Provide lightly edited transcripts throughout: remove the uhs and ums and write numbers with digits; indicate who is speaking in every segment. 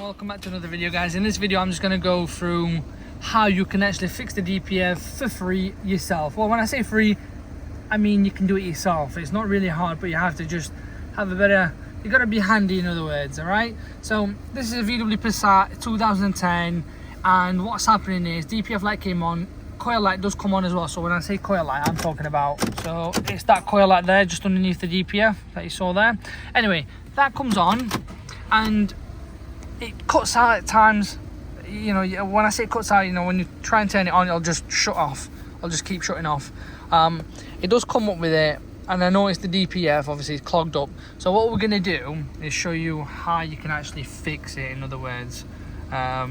Speaker 1: welcome back to another video, guys. In this video I'm just going to go through how you can actually fix the DPF for free yourself. Well, when I say free, I mean you can do it yourself. It's not really hard, but you have to just have a better, you got to be handy, in other words. All right, so this is a VW Passat 2010, and what's happening is DPF light came on, coil light does come on as well. So when I say coil light, I'm talking about, so it's that coil light there just underneath the DPF that you saw there. Anyway, that comes on and it cuts out at times. You know, when I say cuts out, you know, when you try and turn it on, it'll just shut off. I'll just keep shutting off. It does come up with it, and I know it's the DPF, obviously it's clogged up. So what we're going to do is show you how you can actually fix it, in other words. I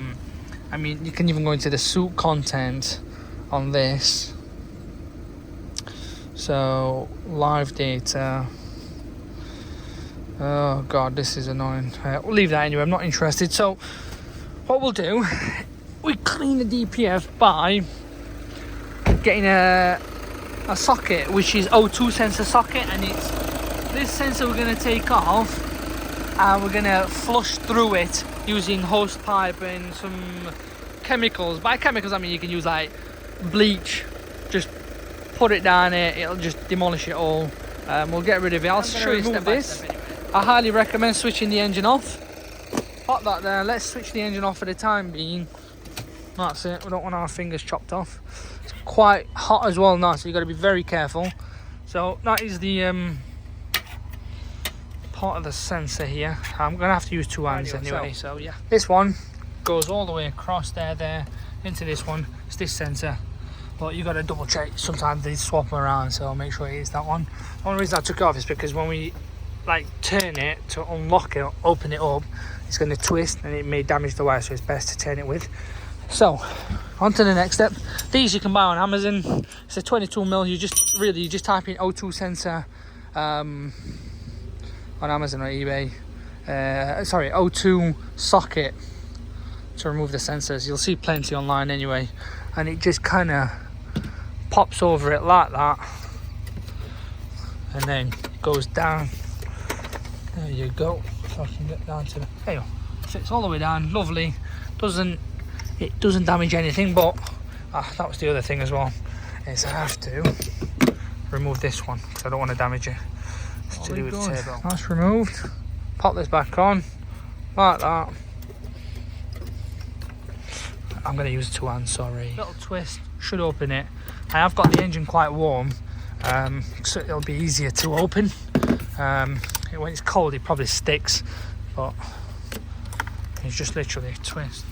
Speaker 1: mean, you can even go into the soup content on this. So live data. Oh god, this is annoying. We'll leave that anyway, I'm not interested. So what we'll do, we clean the DPF by getting a socket, which is O2 sensor socket, and it's this sensor we're going to take off and we're going to flush through it using hose pipe and some chemicals. By chemicals I mean you can use like bleach, just put it down it, it'll just demolish it all. We'll get rid of it. I'll show you step by step anyway. I highly recommend switching the engine off. Pop that there. Let's switch the engine off for the time being. That's it. We don't want our fingers chopped off. It's quite hot as well now, so you've got to be very careful. So that is the part of the sensor here. I'm gonna have to use two hands anyway. So yeah, this one goes all the way across there into this one. It's this sensor, but you got to double check. Sometimes they swap them around, so make sure it is that one. The only reason I took it off is because when we like turn it to unlock it, open it up, it's going to twist and it may damage the wire, so it's best to turn it with. So on to the next step. These you can buy on Amazon. It's a 22mm. You just type in O2 sensor on Amazon or eBay. Sorry, O2 socket to remove the sensors. You'll see plenty online anyway, and it just kind of pops over it like that and then goes down. There you go. So I can get down to the, there you go. Fits all the way down, lovely. It doesn't damage anything, but that was the other thing as well, is I have to remove this one because I don't want to damage it. It's to do with the turbo. That's removed. Pop this back on like that. I'm going to use two hands, sorry. Little twist, should open it. I have got the engine quite warm, so it'll be easier to open. When it's cold it probably sticks, but it's just literally a twist.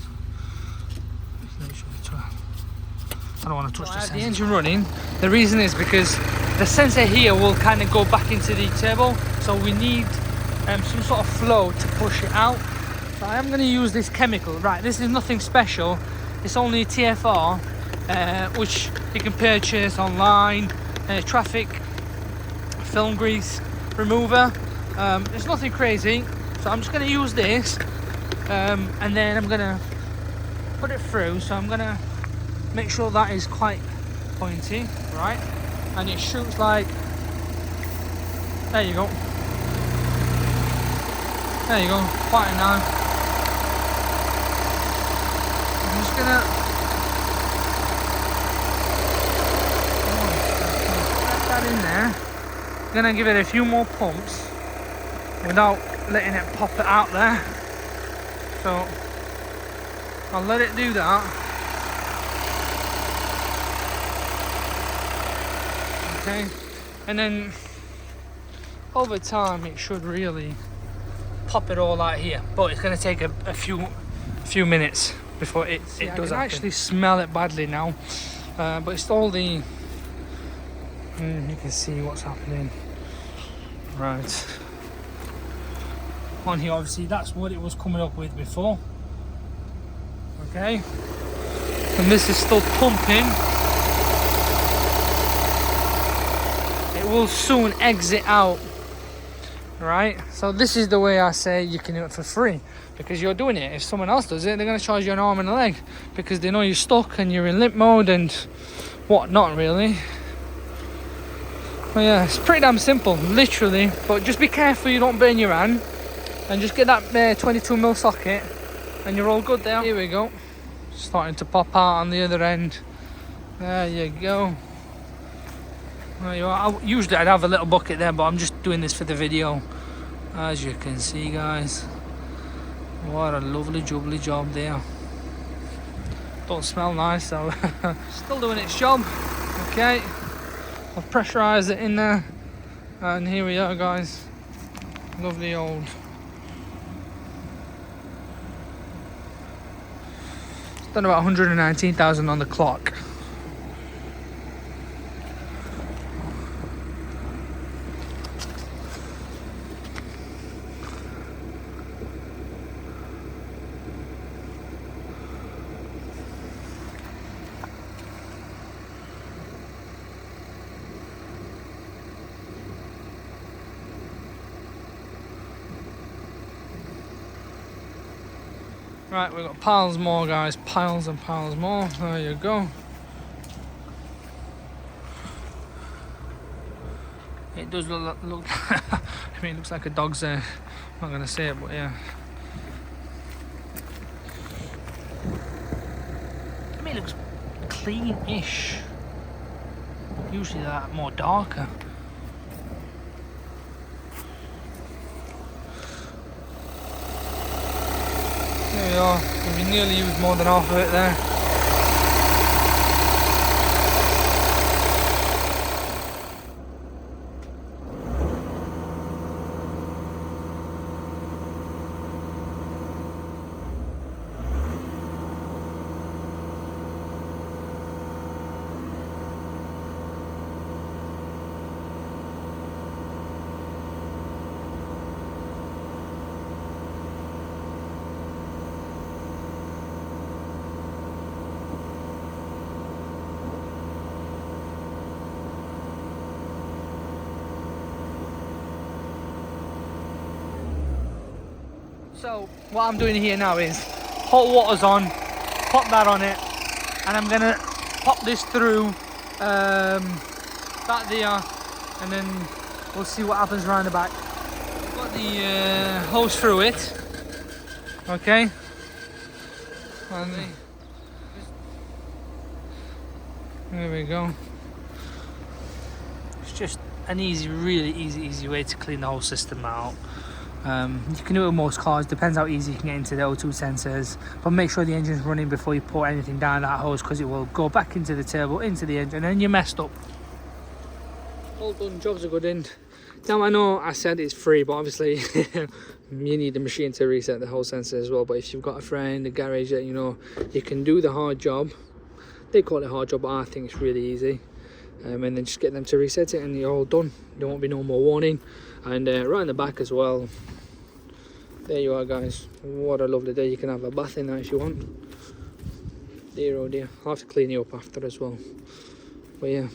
Speaker 1: I don't want to touch the sensor. The engine running, the reason is because the sensor here will kind of go back into the turbo, so we need some sort of flow to push it out. So I am going to use this chemical. Right, this is nothing special, it's only TFR, which you can purchase online. Traffic film grease remover. It's nothing crazy, so I'm just going to use this, and then I'm going to put it through. So I'm going to make sure that is quite pointy, right, and it shoots like, there you go, quite now. I'm just going to put that in there. I'm going to give it a few more pumps without letting it pop it out there, so I'll let it do that. Okay, and then over time it should really pop it all out here, but it's going to take a few minutes before it does happen. I can actually smell it badly now, but it's all the you can see what's happening right on here. Obviously that's what it was coming up with before. Okay, and this is still pumping. It will soon exit out, right? So this is the way I say you can do it for free, because you're doing it. If someone else does it, they're going to charge you an arm and a leg because they know you're stuck and you're in limp mode and whatnot, really. But yeah, it's pretty damn simple, literally. But just be careful you don't burn your hand, and just get that 22mm socket and you're all good there. Here we go, starting to pop out on the other end. There you go. There you are. Usually I'd have a little bucket there, but I'm just doing this for the video. As you can see, guys, what a lovely jubbly job there. Don't smell nice though. Still doing its job. Okay, I've pressurized it in there, and here we are, guys. Lovely old. It's done about 119,000 on the clock. Right, we've got piles more, guys, piles and piles more. There you go. It does look I mean, it looks like a dog's I'm not gonna say it, but yeah. I mean, it looks clean-ish. Usually they're more darker. There we are. We nearly used more than half of it there. So what I'm doing here now is hot water's on, pop that on it, and I'm gonna pop this through that there, and then we'll see what happens around the back. I've got the hose through it, okay, and there we go. It's just an easy, really easy way to clean the whole system out. You can do it with most cars, depends how easy you can get into the O2 sensors, but make sure the engine's running before you pour anything down that hose, because it will go back into the turbo, into the engine, and then you're messed up. All done, job's a good end. Now I know I said it's free, but obviously you need the machine to reset the whole sensor as well. But if you've got a friend, a garage that you know you can do the hard job, they call it hard job, but I think it's really easy. And then just get them to reset it and you're all done. There won't be no more warning. And right in the back as well, there you are, guys. What a lovely day. You can have a bath in that if you want. Dear oh dear, I'll have to clean you up after as well, but yeah.